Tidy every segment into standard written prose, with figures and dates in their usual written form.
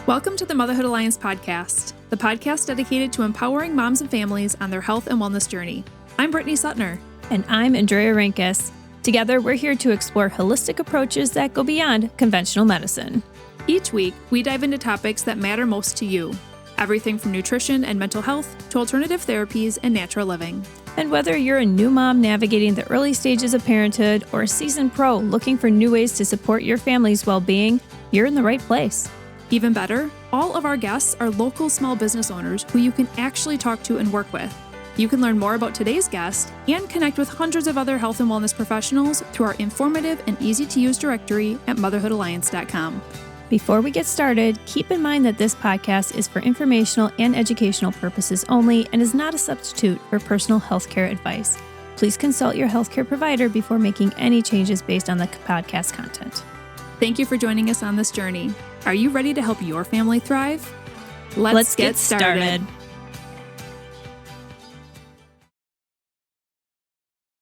Welcome to the Motherhood Alliance podcast, the podcast dedicated to empowering moms and families on their health and wellness journey. I'm Brittany Suttner. And I'm Andrea Rinkus. Together, we're here to explore holistic approaches that go beyond conventional medicine. Each week, we dive into topics that matter most to you. Everything from nutrition and mental health to alternative therapies and natural living. And whether you're a new mom navigating the early stages of parenthood or a seasoned pro looking for new ways to support your family's well-being, you're in the right place. Even better, all of our guests are local small business owners who you can actually talk to and work with. You can learn more about today's guest and connect with hundreds of other health and wellness professionals through our informative and easy-to-use directory at motherhoodalliance.com. Before we get started, keep in mind that this podcast is for informational and educational purposes only and is not a substitute for personal healthcare advice. Please consult your healthcare provider before making any changes based on the podcast content. Thank you for joining us on this journey. Are you ready to help your family thrive? Let's get started.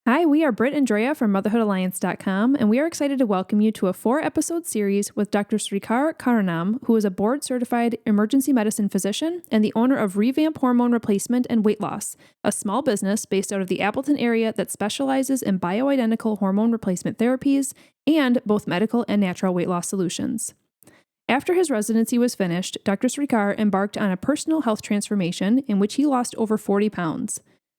Hi, we are Britt and Drea from motherhoodalliance.com, and we are excited to welcome you to a 4-episode series with Dr. Srikar Karanam, who is a board-certified emergency medicine physician and the owner of Revamp Hormone Replacement and Weight Loss, a small business based out of the Appleton area that specializes in bioidentical hormone replacement therapies and both medical and natural weight loss solutions. After his residency was finished, Dr. Srikar embarked on a personal health transformation in which he lost over 40 pounds.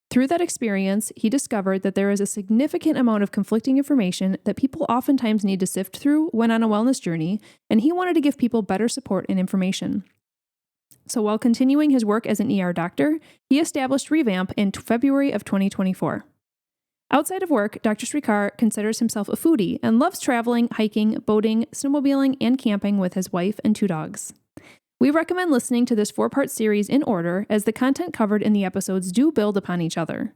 Through that experience, he discovered that there is a significant amount of conflicting information that people oftentimes need to sift through when on a wellness journey, and he wanted to give people better support and information. So while continuing his work as an ER doctor, he established Revamp in February of 2024. Outside of work, Dr. Srikar considers himself a foodie and loves traveling, hiking, boating, snowmobiling, and camping with his wife and 2 dogs. We recommend listening to this 4-part series in order as the content covered in the episodes do build upon each other.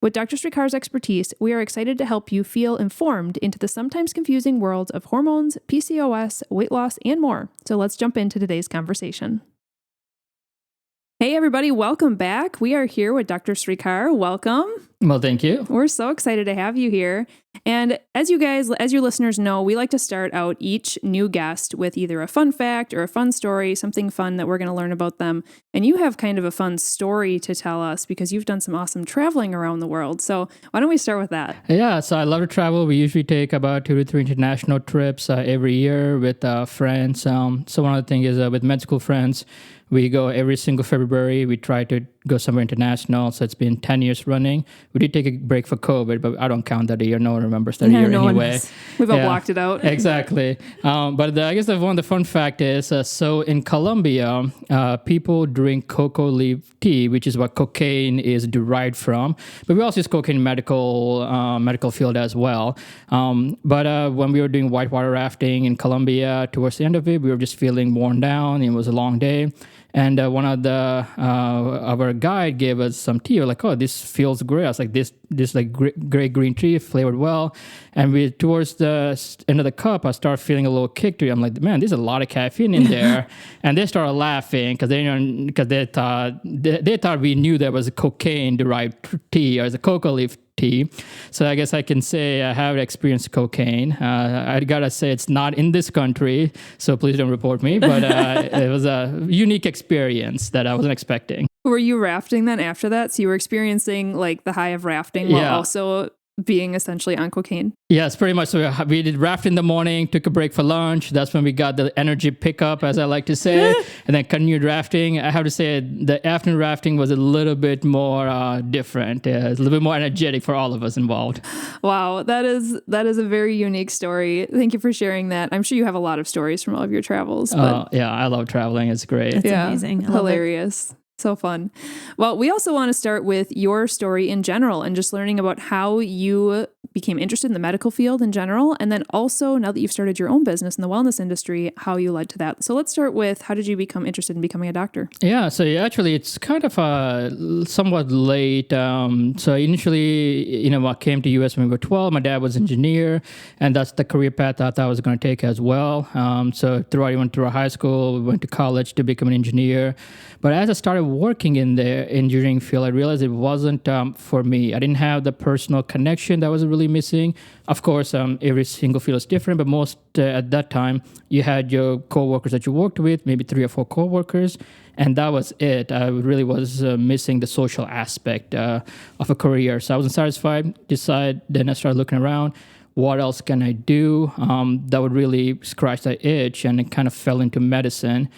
With Dr. Srikar's expertise, we are excited to help you feel informed into the sometimes confusing worlds of hormones, PCOS, weight loss, and more. So let's jump into today's conversation. Hey everybody, welcome back. We are here with Dr. Srikar. Welcome. Well, thank you. We're so excited to have you here. And as your listeners know, we like to start out each new guest with either a fun fact or a fun story, something fun that we're going to learn about them. And you have kind of a fun story to tell us because you've done some awesome traveling around the world. So why don't we start with that? Yeah, so I love to travel. We usually take about 2 to 3 international trips every year with friends. So one of the things is with med school friends, we go every single February. We try to go somewhere international. So it's been 10 years running. We did take a break for COVID, but I don't count that a year. No one remembers that year anyway. We've all blocked it out. Exactly. But I guess one of the fun fact is, so in Colombia, people drink cocoa leaf tea, which is what cocaine is derived from. But we also use cocaine in medical field as well. But when we were doing whitewater rafting in Colombia, towards the end of it, we were just feeling worn down. It was a long day. And one of our guide gave us some tea. We're like, oh, this feels great. I was like, this like great green tea, flavored well. And we towards the end of the cup, I start feeling a little kick to it. I'm like, man, there's a lot of caffeine in there. And they started laughing because they thought we knew there was a cocaine derived tea or as a cocoa leaf tea. So I guess I can say I have experienced cocaine. I gotta say it's not in this country, so please don't report me. But it was a unique experience that I wasn't expecting. Were you rafting then after that? So you were experiencing like the high of rafting while also being essentially on cocaine? Yes, pretty much. So we did raft in the morning, took a break for lunch. That's when we got the energy pickup, as I like to say, and then continued rafting. I have to say the afternoon rafting was a little bit more different. It's a little bit more energetic for all of us involved. Wow, that is a very unique story. Thank you for sharing that. I'm sure you have a lot of stories from all of your travels. But yeah, I love traveling. It's great. It's amazing. Hilarious. So fun. Well, we also want to start with your story in general and just learning about how you became interested in the medical field in general. And then also, now that you've started your own business in the wellness industry, how you led to that. So let's start with, how did you become interested in becoming a doctor? Yeah, so actually it's kind of somewhat late. So initially, I came to US when we were 12. My dad was an engineer, and that's the career path I thought I was going to take as well. So I went through high school, went to college to become an engineer. But as I started working in the engineering field, I realized it wasn't for me. I didn't have the personal connection that was really really missing. Of course, every single field is different, but most at that time, you had your coworkers that you worked with, maybe 3 or 4 coworkers, and that was it. I really was missing the social aspect of a career. So I wasn't satisfied. Then I started looking around. What else can I do that would really scratch that itch? And it kind of fell into medicine.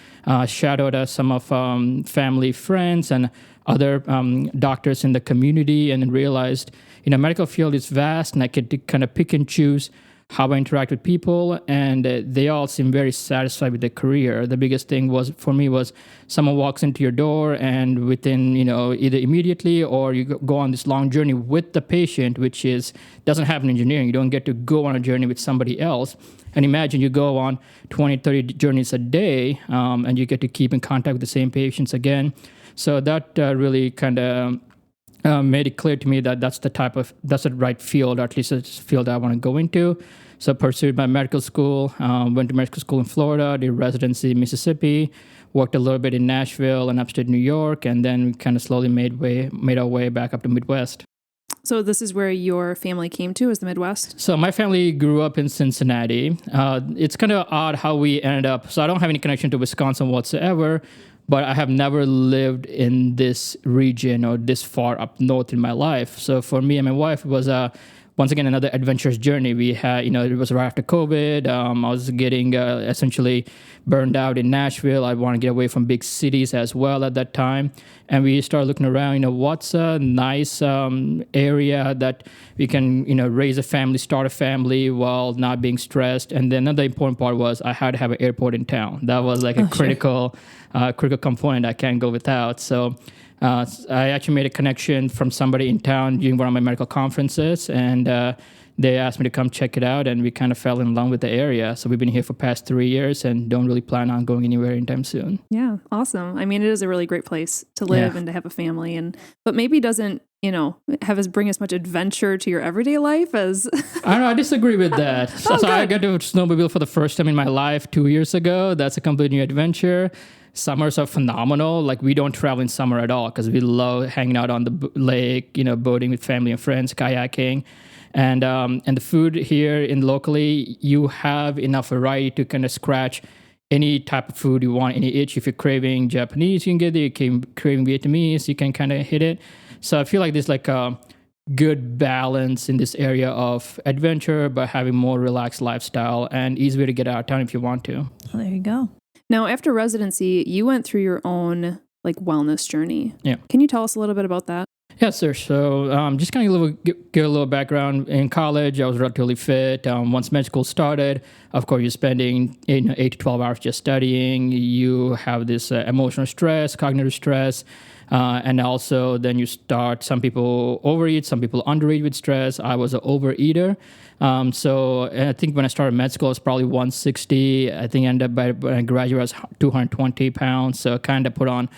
Shadowed some of family, friends, and other doctors in the community, and realized, medical field is vast, and I could kind of pick and choose how I interact with people, and they all seem very satisfied with their career. The biggest thing for me was someone walks into your door, and within, either immediately or you go on this long journey with the patient, which doesn't happen in engineering. You don't get to go on a journey with somebody else. And imagine you go on 20, 30 journeys a day, and you get to keep in contact with the same patients again. So that really kind of made it clear to me that that's the right field, or at least it's a field I want to go into. So I pursued my medical school, went to medical school in Florida, did residency in Mississippi, worked a little bit in Nashville and upstate New York, and then kind of slowly made our way back up to Midwest. So this is where your family came to, is the Midwest? So my family grew up in Cincinnati. It's kind of odd how we ended up. So I don't have any connection to Wisconsin whatsoever, but I have never lived in this region or this far up north in my life. So for me and my wife, it was once again another adventurous journey. We had, it was right after COVID. I was getting essentially burned out in Nashville. I wanted to get away from big cities as well at that time. And we started looking around, what's a nice area that we can, raise a family, start a family while not being stressed. And then another important part was I had to have an airport in town. That was like a critical component I can't go without. So I actually made a connection from somebody in town during one of my medical conferences, and they asked me to come check it out, and we kind of fell in love with the area. So we've been here for past 3 years and don't really plan on going anywhere anytime soon. Yeah, awesome. I mean, it is a really great place to live and to have a family, but maybe doesn't, bring as much adventure to your everyday life as... I don't know, I disagree with that. So I got to snowmobile for the first time in my life 2 years ago. That's a completely new adventure. Summers are phenomenal. Like, we don't travel in summer at all because we love hanging out on the lake, boating with family and friends, kayaking. And the food here locally, you have enough variety to kind of scratch any type of food you want, any itch. If you're craving Japanese, you can get it. If you're craving Vietnamese, you can kind of hit it. So I feel like there's like a good balance in this area of adventure, but having more relaxed lifestyle and easy way to get out of town if you want to. Well, there you go. Now, after residency, you went through your own wellness journey. Yeah. Can you tell us a little bit about that? Yes, sir. So just kind of give a little background. In college, I was relatively fit. Once med school started, of course, you're spending 8 to 12 hours just studying. You have this emotional stress, cognitive stress, and also then you start, some people overeat, some people undereat with stress. I was an overeater. So I think when I started med school, I was probably 160. I think I ended up when I graduated, I was 220 pounds. So I kind of put on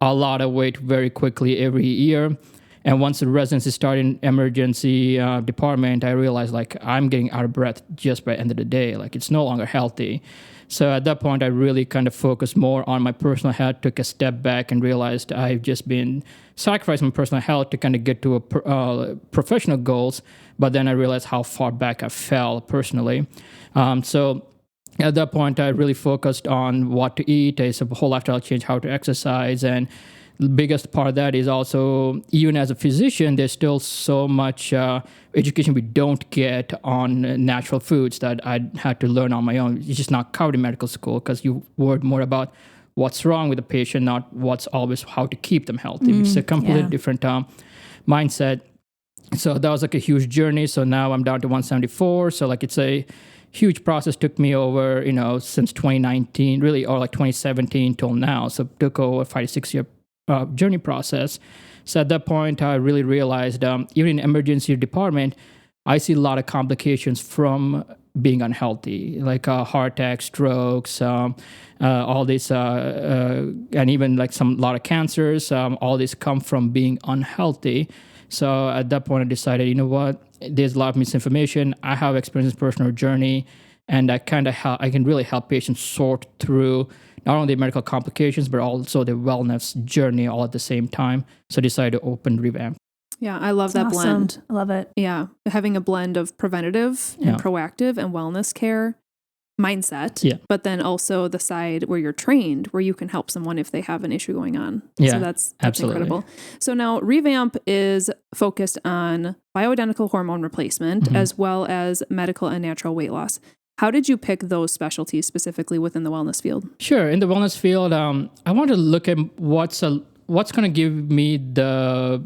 a lot of weight very quickly every year. And once the residency started in emergency department, I realized I'm getting out of breath just by the end of the day. It's no longer healthy. So at that point, I really kind of focused more on my personal health, took a step back and realized I've just been sacrificing my personal health to kind of get to professional goals. But then I realized how far back I fell personally. So at that point, I really focused on what to eat. It's a whole lifestyle change, how to exercise. And the biggest part of that is also, even as a physician, there's still so much education we don't get on natural foods that I had to learn on my own. It's just not covered in medical school because you worry more about what's wrong with the patient, not what's always how to keep them healthy. It's a completely different mindset. So that was a huge journey. So now I'm down to 174. So it's a huge process. Took me over, since 2019, really, or 2017 till now. So it took over 5 to 6 year journey process. So at that point, I really realized, even in emergency department, I see a lot of complications from being unhealthy, like heart attacks, strokes, all this, and even a lot of cancers. All this come from being unhealthy. So at that point, I decided, you know what? There's a lot of misinformation. I have experience in personal journey, and I can really help patients sort through not only the medical complications, but also the wellness journey all at the same time. So I decided to open Revamp. Yeah, I love that Awesome. blend. I love it. Yeah, having a blend of preventative and proactive and wellness care mindset, but then also the side where you're trained, where you can help someone if they have an issue going on. Yeah, so that's absolutely. incredible. So now Revamp is focused on bioidentical hormone replacement as well as medical and natural weight loss. How did you pick those specialties specifically within the wellness field? Sure. In the wellness field, I want to look at what's going to give me the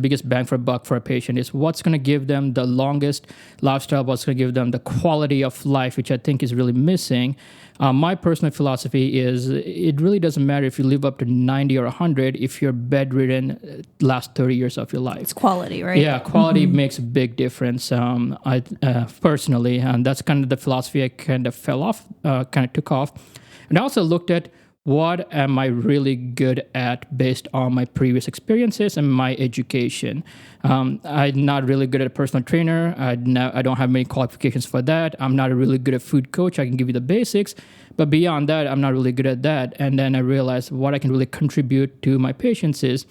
biggest bang for a buck for a patient is what's going to give them the longest lifestyle, what's going to give them the quality of life, which I think is really missing. My personal philosophy is it really doesn't matter if you live up to 90 or 100 if you're bedridden last 30 years of your life. It's quality, right? Yeah, quality makes a big difference. I personally, and that's kind of the philosophy I kind of took off. And I also looked at what am I really good at based on my previous experiences and my education. I'm not really good at a personal trainer. I don't have many qualifications for that. I'm not a really good at food coach. I can give you the basics. But beyond that, I'm not really good at that. And then I realized what I can really contribute to my patients is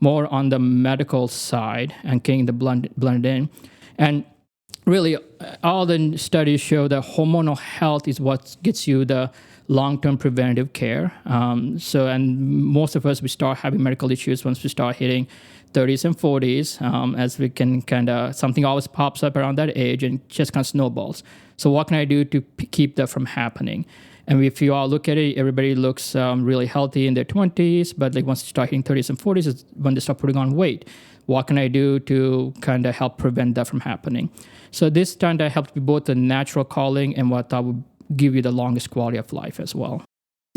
more on the medical side and getting the blend in. And really, all the studies show that hormonal health is what gets you the long-term preventative care. And most of us, we start having medical issues once we start hitting 30s and 40s, as we can something always pops up around that age and just kind of snowballs. So what can I do to keep that from happening? And if you all look at it, everybody looks really healthy in their 20s, but like once you start hitting 30s and 40s is when they start putting on weight. What can I do to kind of help prevent that from happening? So this kind of helped me both the natural calling and what I would give you the longest quality of life as well.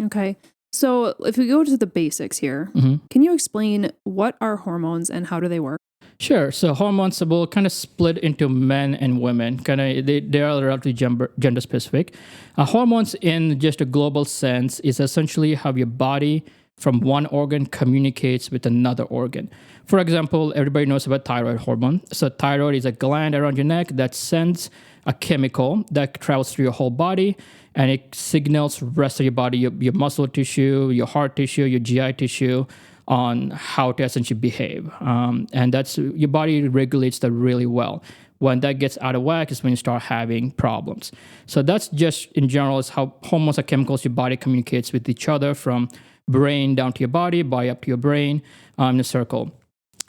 Okay. So if we go to the basics here, can you explain what are hormones and how do they work? Sure. So hormones will kind of split into men and women. They are relatively gender specific. Hormones in just a global sense is essentially how your body from one organ communicates with another organ. For example, everybody knows about thyroid hormone. So thyroid is a gland around your neck that sends a chemical that travels through your whole body, and it signals the rest of your body, your muscle tissue, your heart tissue, your GI tissue, on how to essentially behave. And that's your body regulates that really well. When that gets out of whack is when you start having problems. So that's just in general is how hormones are chemicals your body communicates with each other from brain down to your body up to your brain in a circle.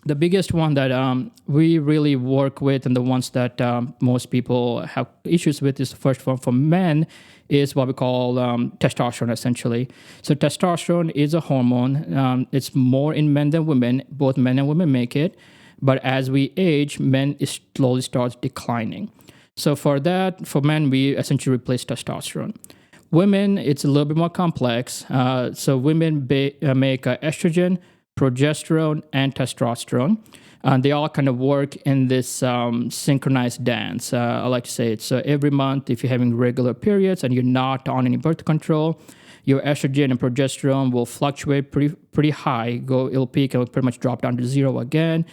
The biggest one that we really work with and the ones that most people have issues with is the first one for men is what we call testosterone, essentially. So testosterone is a hormone. It's more in men than women. Both men and women make it. But as we age, men slowly starts declining. So for men, we essentially replace testosterone. Women, it's a little bit more complex. So women make estrogen, progesterone, and testosterone. They all kind of work in this synchronized dance, I like to say it. So every month, if you're having regular periods and you're not on any birth control, your estrogen and progesterone will fluctuate pretty high. It'll peak and it'll pretty much drop down to zero again.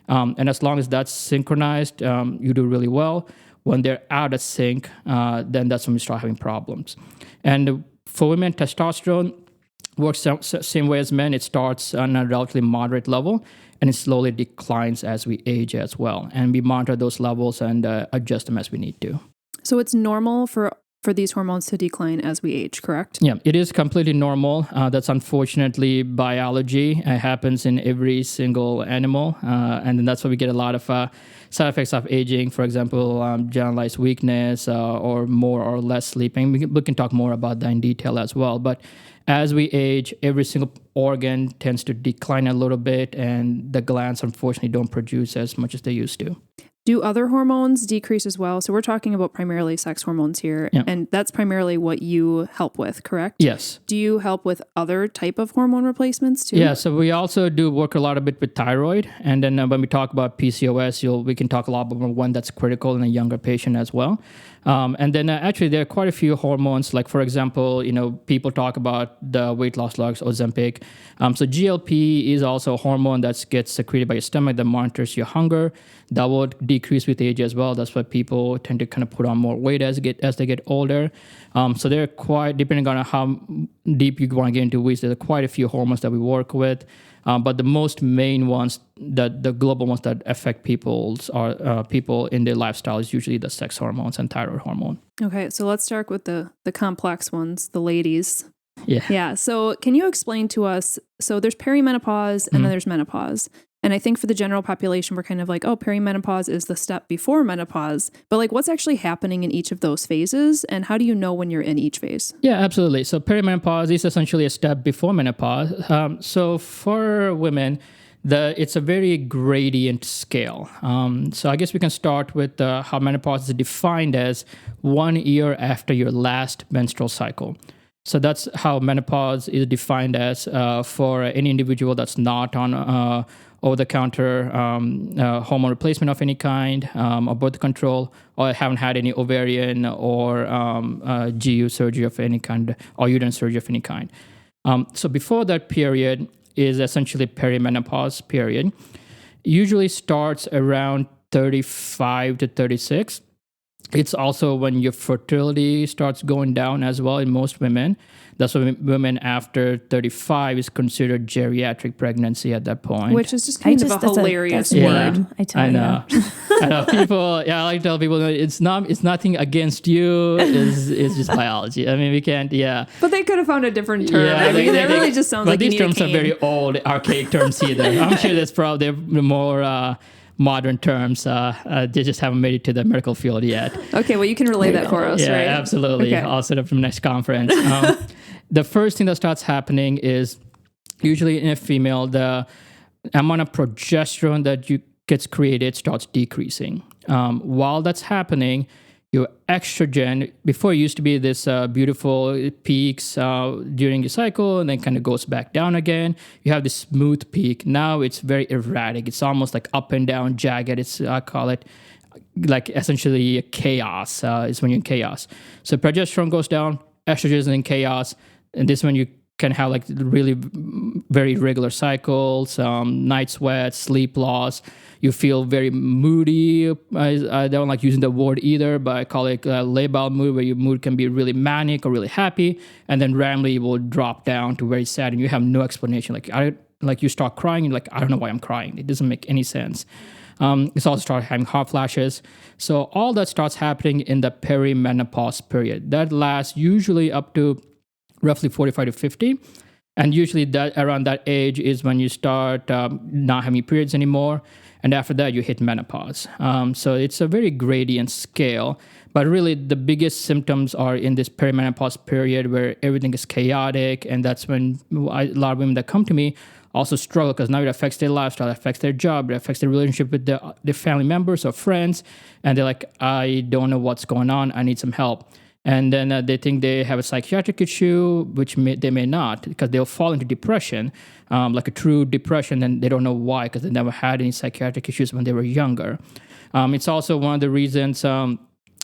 And as long as that's synchronized, you do really well. When they're out of sync, then that's when we start having problems. And for women, testosterone works same way as men. It starts on a relatively moderate level, and it slowly declines as we age as well. And we monitor those levels and adjust them as we need to. So it's normal for these hormones to decline as we age, correct? Yeah, it is completely normal. That's unfortunately biology. It happens in every single animal. And then that's why we get a lot of side effects of aging. For example, generalized weakness or more or less sleeping. We can talk more about that in detail as well. But as we age, every single organ tends to decline a little bit, and the glands, unfortunately, don't produce as much as they used to. Do other hormones decrease as well? So we're talking about primarily sex hormones here, and that's primarily what you help with, correct? Yes. Do you help with other type of hormone replacements too? Yeah, so we also do work a lot a bit with thyroid, and then when we talk about PCOS, we can talk a lot about one that's critical in a younger patient as well. And then actually there are quite a few hormones, like for example, people talk about the weight loss drugs, Ozempic. So GLP is also a hormone that gets secreted by your stomach that monitors your hunger. That will decrease with age as well. That's why people tend to kind of put on more weight as they get older. So they're quite, depending on how deep you want to get into which, there are quite a few hormones that we work with. But the most main ones, the global ones that affect people in their lifestyle is usually the sex hormones and thyroid hormone. Okay, so let's start with the complex ones, the ladies. Yeah. Yeah. So can you explain to us, so there's perimenopause and then there's menopause. And I think for the general population, we're kind of like, oh, perimenopause is the step before menopause. But like, what's actually happening in each of those phases? And how do you know when you're in each phase? Yeah, absolutely. So perimenopause is essentially a step before menopause. So for women, it's a very gradient scale. So I guess we can start with how menopause is defined as 1 year after your last menstrual cycle. So that's how menopause is defined as for any individual that's not on over-the-counter hormone replacement of any kind, or birth control, or haven't had any ovarian or GU surgery of any kind, or uterine surgery of any kind. So before that period is essentially perimenopause period. Usually starts around 35 to 36. It's also when your fertility starts going down as well in most women. That's why women after 35 is considered geriatric pregnancy at that point. Which is just kind of a hilarious word. I tell I you. know. I know. People, I like to tell people it's nothing against you. It's just biology. I mean, we can't, But they could have found a different term. Yeah, I mean, it really just sounds like you need a cane. But these terms are very old, archaic terms either. I'm sure that's probably the more modern terms. They just haven't made it to the medical field yet. Okay, well, you can relay that for us, right? Yeah, absolutely. Okay. I'll set up from the next conference. The first thing that starts happening is usually in a female, the amount of progesterone that gets created starts decreasing. While that's happening, your estrogen, before it used to be this beautiful peaks during your cycle and then kind of goes back down again. You have this smooth peak. Now it's very erratic. It's almost like up and down, jagged. I call it like essentially chaos. Is when you're in chaos. So progesterone goes down, estrogen is in chaos. And this is when you can have like really very irregular cycles, night sweats, sleep loss. You feel very moody. I don't like using the word either, but I call it labile mood, where your mood can be really manic or really happy, and then randomly it will drop down to very sad, and you have no explanation. Like you start crying, and like, I don't know why I'm crying. It doesn't make any sense. It's also start having hot flashes. So all that starts happening in the perimenopause period. That lasts usually up to roughly 45 to 50. And usually that around that age is when you start not having periods anymore. And after that, you hit menopause. So it's a very gradient scale. But really, the biggest symptoms are in this perimenopause period where everything is chaotic. And that's when a lot of women that come to me also struggle, because now it affects their lifestyle, it affects their job, it affects their relationship with their family members or friends. And they're like, I don't know what's going on. I need some help. And then they think they have a psychiatric issue, which they may not, because they'll fall into depression, like a true depression, and they don't know why, because they never had any psychiatric issues when they were younger. It's also one of the reasons,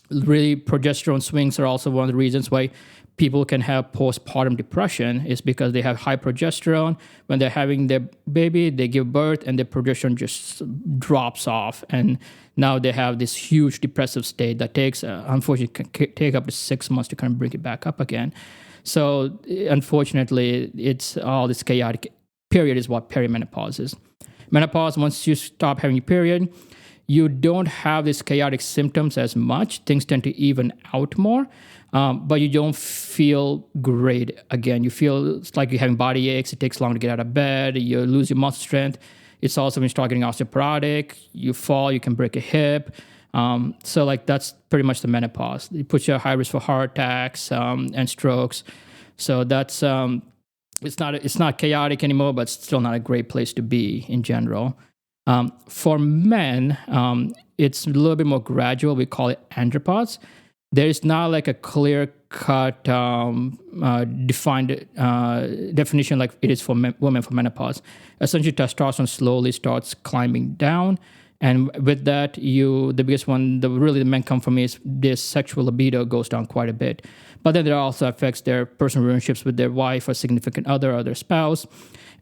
really progesterone swings are also one of the reasons why people can have postpartum depression, is because they have high progesterone. When they're having their baby, they give birth, and their progesterone just drops off. And now they have this huge depressive state that takes, unfortunately, can take up to 6 months to kind of bring it back up again. So unfortunately, it's all this chaotic period is what perimenopause is. Menopause, once you stop having your period, you don't have these chaotic symptoms as much. Things tend to even out more, but you don't feel great again. You feel it's like you're having body aches. It takes long to get out of bed. You lose your muscle strength. It's also when you start getting osteoporotic. You fall, you can break a hip. So like that's pretty much the menopause. It puts you at high risk for heart attacks and strokes. So that's it's not chaotic anymore, but it's still not a great place to be in general. For men, it's a little bit more gradual. We call it andropause. There is not like a clear-cut, defined definition like it is for women for menopause. Essentially, testosterone slowly starts climbing down. And with that, the biggest one, the men come from is their sexual libido goes down quite a bit. But then there also affects their personal relationships with their wife or significant other or their spouse.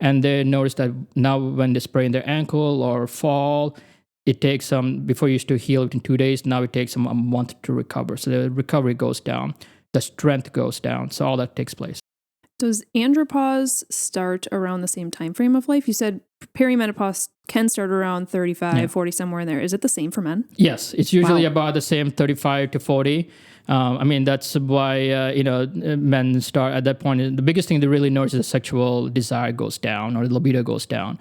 And they notice that now when they sprain their ankle or fall, it takes before you used to heal within 2 days, now it takes them a month to recover. So the recovery goes down, the strength goes down. So all that takes place. Does andropause start around the same time frame of life? You said perimenopause can start around 35, 40, somewhere in there. Is it the same for men? Yes, it's usually about the same 35 to 40. That's why, men start at that point. The biggest thing they really notice is the sexual desire goes down or the libido goes down.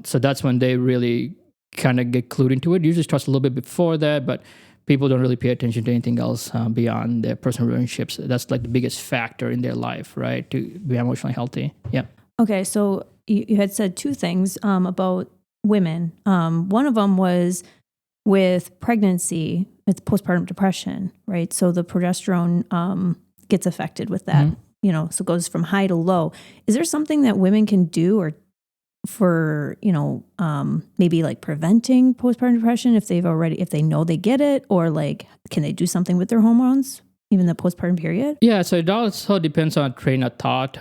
So that's when they really kind of get clued into it. Usually starts a little bit before that, but people don't really pay attention to anything else beyond their personal relationships. That's like the biggest factor in their life, right? To be emotionally healthy. Yeah. Okay, so you had said two things about women. One of them was with pregnancy, with postpartum depression, right? So the progesterone gets affected with that, so it goes from high to low. Is there something that women can do or for, maybe like preventing postpartum depression if they know they get it, or like, can they do something with their hormones, even the postpartum period? Yeah, so it also depends on train of thought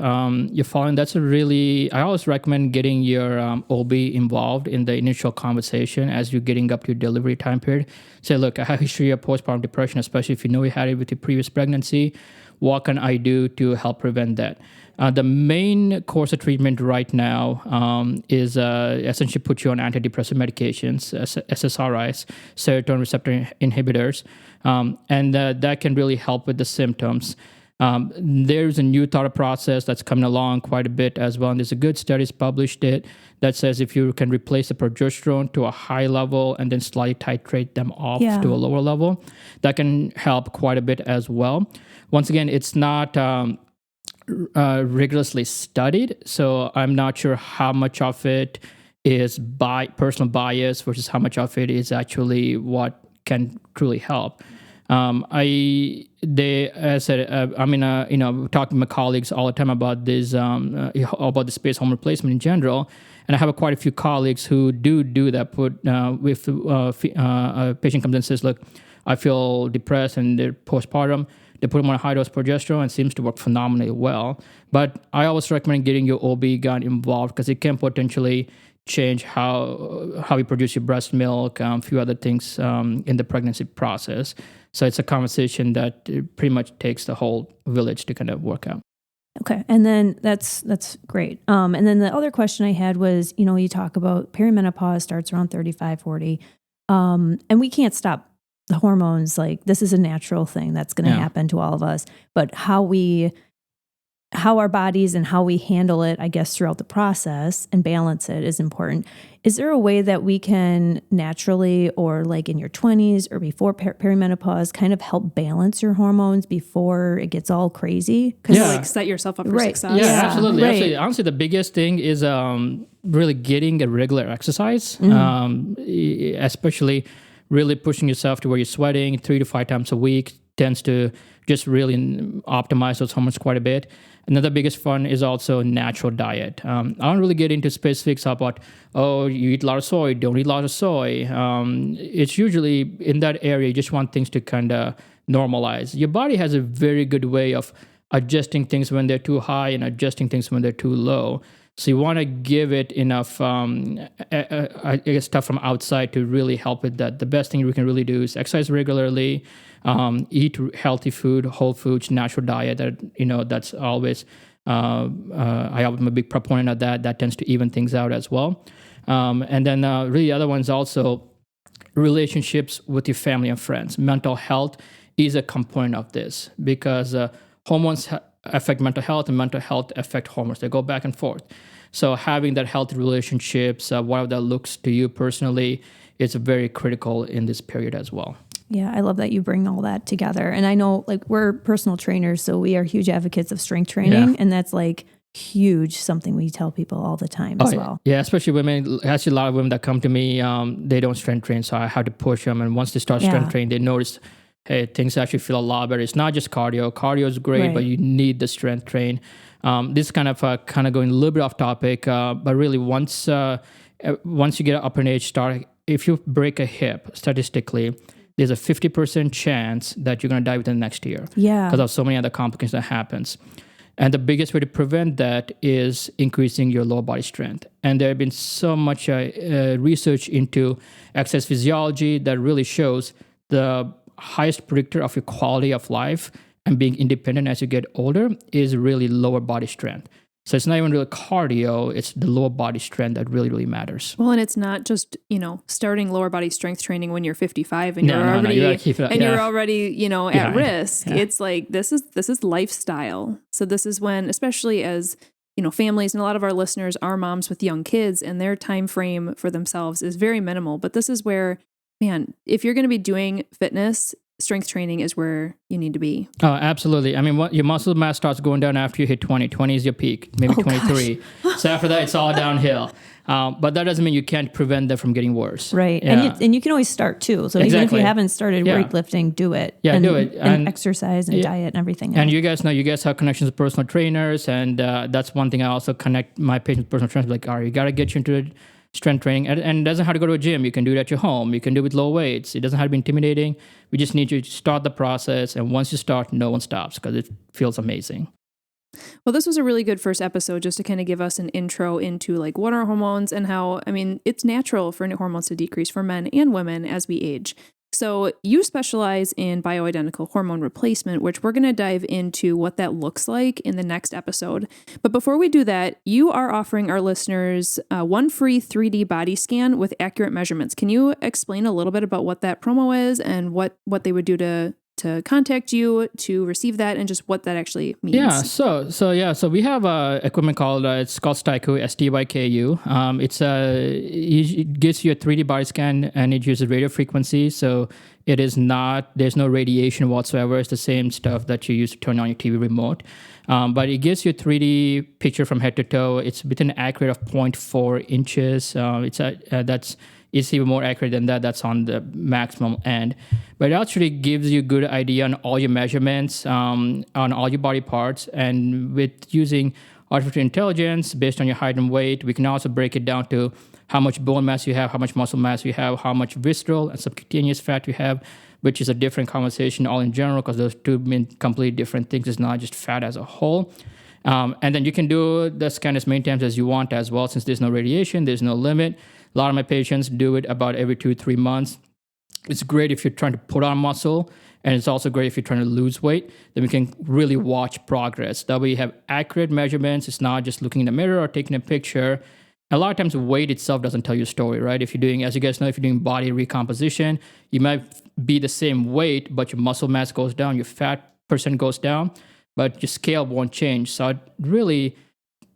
you're following. I always recommend getting your OB involved in the initial conversation as you're getting up to your delivery time period. Say, look, I have a history of postpartum depression, especially if you know you had it with your previous pregnancy. What can I do to help prevent that? The main course of treatment right now is essentially put you on antidepressant medications, SSRIs, serotonin receptor inhibitors, and that can really help with the symptoms. There's a new thought process that's coming along quite a bit as well, and there's a good studies published it that says if you can replace the progesterone to a high level and then slightly titrate them off to a lower level, that can help quite a bit as well. Once again, it's not rigorously studied, so I'm not sure how much of it is by personal bias versus how much of it is actually what can truly help. Talking to my colleagues all the time about this, about the space hormone replacement in general, and I have quite a few colleagues who do that. If a patient comes in and says, "Look, I feel depressed and they're postpartum," they put them on a high-dose progesterone and it seems to work phenomenally well. But I always recommend getting your OB-GYN involved because it can potentially change how you produce your breast milk, a few other things in the pregnancy process. So it's a conversation that pretty much takes the whole village to kind of work out. Okay, and then that's great. And then the other question I had was, you talk about perimenopause starts around 35, 40, and we can't stop the hormones. Like, this is a natural thing that's going to happen to all of us, but how our bodies and how we handle it, I guess, throughout the process and balance it is important. Is there a way that we can naturally, or like in your 20s or before perimenopause, kind of help balance your hormones before it gets all crazy? Like set yourself up for success. Yeah, absolutely. Right. Actually, honestly, the biggest thing is really getting a regular exercise, especially really pushing yourself to where you're sweating 3 to 5 times a week tends to just really optimize those hormones quite a bit. Another biggest fun is also natural diet. I don't really get into specifics about, you eat a lot of soy, don't eat a lot of soy. It's usually in that area, you just want things to kind of normalize. Your body has a very good way of adjusting things when they're too high and adjusting things when they're too low. So you want to give it enough, stuff from outside to really help with that. The best thing we can really do is exercise regularly, eat healthy food, whole foods, natural diet. That's always. I'm a big proponent of that. That tends to even things out as well. And then really the other one's also relationships with your family and friends. Mental health is a component of this because hormones affect mental health and mental health affect hormones. They go back and forth. So having that healthy relationships, whatever that looks to you personally, is very critical in this period as well. Yeah, I love that you bring all that together. And I know we're personal trainers, so we are huge advocates of strength training. And that's huge, something we tell people all the time as well. Yeah, especially women. Actually, a lot of women that come to me, they don't strength train, so I have to push them. And once they start strength training, they notice, hey, things actually feel a lot better. It's not just cardio. Cardio is great, but you need the strength train. This is kind of going a little bit off topic, but really once you get up in age, if you break a hip, statistically, there's a 50% chance that you're going to die within the next year. Yeah. Because of so many other complications that happens. And the biggest way to prevent that is increasing your lower body strength. And there have been so much research into exercise physiology that really shows the highest predictor of your quality of life and being independent as you get older is really lower body strength. So it's not even really cardio, it's the lower body strength that really, really matters. Well, and it's not just, starting lower body strength training when you're 55 and you're already, at risk. Yeah. It's like, this is lifestyle. So this is when, especially as, families, and a lot of our listeners are moms with young kids, and their time frame for themselves is very minimal. But this is where, man, if you're going to be doing fitness, strength training is where you need to be. Oh, absolutely. I mean, your muscle mass starts going down after you hit 20. 20 is your peak, maybe 23. So after that, it's all downhill. But that doesn't mean you can't prevent that from getting worse. Right. Yeah. And you can always start too. So even if you haven't started weightlifting, do it. Yeah, do it. And exercise and diet and everything else. And you guys have connections with personal trainers. And that's one thing I also connect my patients with personal trainers. Like, all right, you got to get you into strength training. And it doesn't have to go to a gym. You can do it at your home. You can do it with low weights. It doesn't have to be intimidating. We just need you to start the process. And once you start, no one stops because it feels amazing. Well, this was a really good first episode just to kind of give us an intro into like what are hormones and how, it's natural for hormones to decrease for men and women as we age. So you specialize in bioidentical hormone replacement, which we're going to dive into what that looks like in the next episode. But before we do that, you are offering our listeners one free 3D body scan with accurate measurements. Can you explain a little bit about what that promo is and what they would do to contact you to receive that and just what that actually means? Yeah, so we have equipment called it's called Styku, STYKU. It gives you a 3D body scan and it uses radio frequency. So there's no radiation whatsoever. It's the same stuff that you use to turn on your TV remote. But it gives you a 3D picture from head to toe. It's within an accurate of 0.4 inches. It's even more accurate than that. That's on the maximum end. But it actually gives you a good idea on all your measurements, on all your body parts. And with using artificial intelligence based on your height and weight, we can also break it down to how much bone mass you have, how much muscle mass you have, how much visceral and subcutaneous fat you have, which is a different conversation all in general because those two mean completely different things. It's not just fat as a whole. And then you can do the scan as many times as you want as well. Since there's no radiation, there's no limit. A lot of my patients do it about every 2-3 months. It's great if you're trying to put on muscle, and it's also great if you're trying to lose weight. Then we can really watch progress. That way you have accurate measurements. It's not just looking in the mirror or taking a picture. A lot of times weight itself doesn't tell you a story, right? If you guys know, if you're doing body recomposition, you might be the same weight, but your muscle mass goes down, your fat percent goes down, but your scale won't change. So I'd really,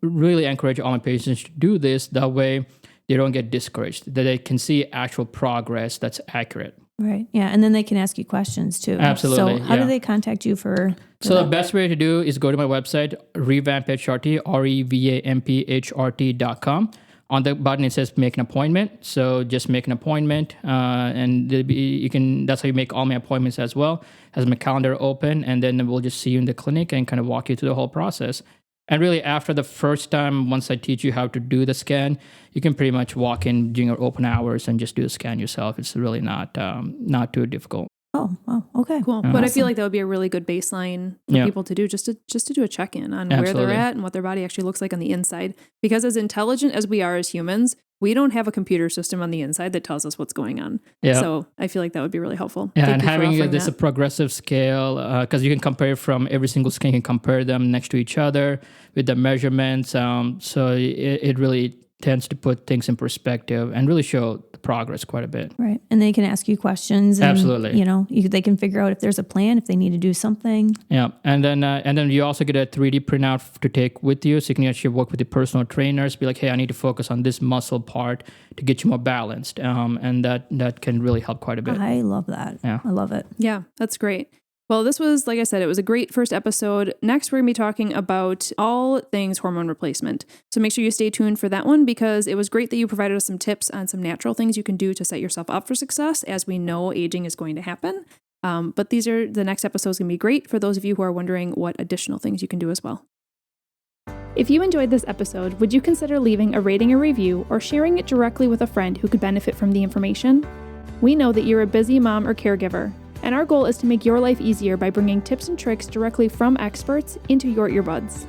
really encourage all my patients to do this. That way they don't get discouraged, that they can see actual progress that's accurate. Right. Yeah. And then they can ask you questions too. Absolutely. So how do they contact you for So that? The best way to do is go to my website, RevampHRT, RevampHRT.com. On the button, it says make an appointment. So just make an appointment. And that's how you make all my appointments as well. Has my calendar open, and then we'll just see you in the clinic and kind of walk you through the whole process. And really, after the first time, once I teach you how to do the scan, you can pretty much walk in during your open hours and just do the scan yourself. It's really not too difficult. Oh, wow. Okay. Cool. But I feel like that would be a really good baseline for people to do, just to do a check-in on where they're at and what their body actually looks like on the inside. Because as intelligent as we are as humans, we don't have a computer system on the inside that tells us what's going on. Yeah. So I feel like that would be really helpful. Yeah, and having a progressive scale, because you can compare from every single scan, you can compare them next to each other with the measurements. So it really tends to put things in perspective and really show the progress quite a bit. Right. And they can ask you questions. And, absolutely. They can figure out if there's a plan, if they need to do something. Yeah. And then you also get a 3D printout to take with you. So you can actually work with your personal trainers, be like, hey, I need to focus on this muscle part to get you more balanced. And that can really help quite a bit. I love that. Yeah. I love it. Yeah, that's great. Well, this was, like I said, it was a great first episode. Next, we're going to be talking about all things hormone replacement. So make sure you stay tuned for that one, because it was great that you provided us some tips on some natural things you can do to set yourself up for success, as we know aging is going to happen. But the next episode is going to be great for those of you who are wondering what additional things you can do as well. If you enjoyed this episode, would you consider leaving a rating or review or sharing it directly with a friend who could benefit from the information? We know that you're a busy mom or caregiver, and our goal is to make your life easier by bringing tips and tricks directly from experts into your earbuds.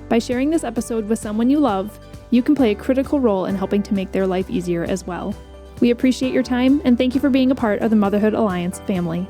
By sharing this episode with someone you love, you can play a critical role in helping to make their life easier as well. We appreciate your time, and thank you for being a part of the Motherhood Alliance family.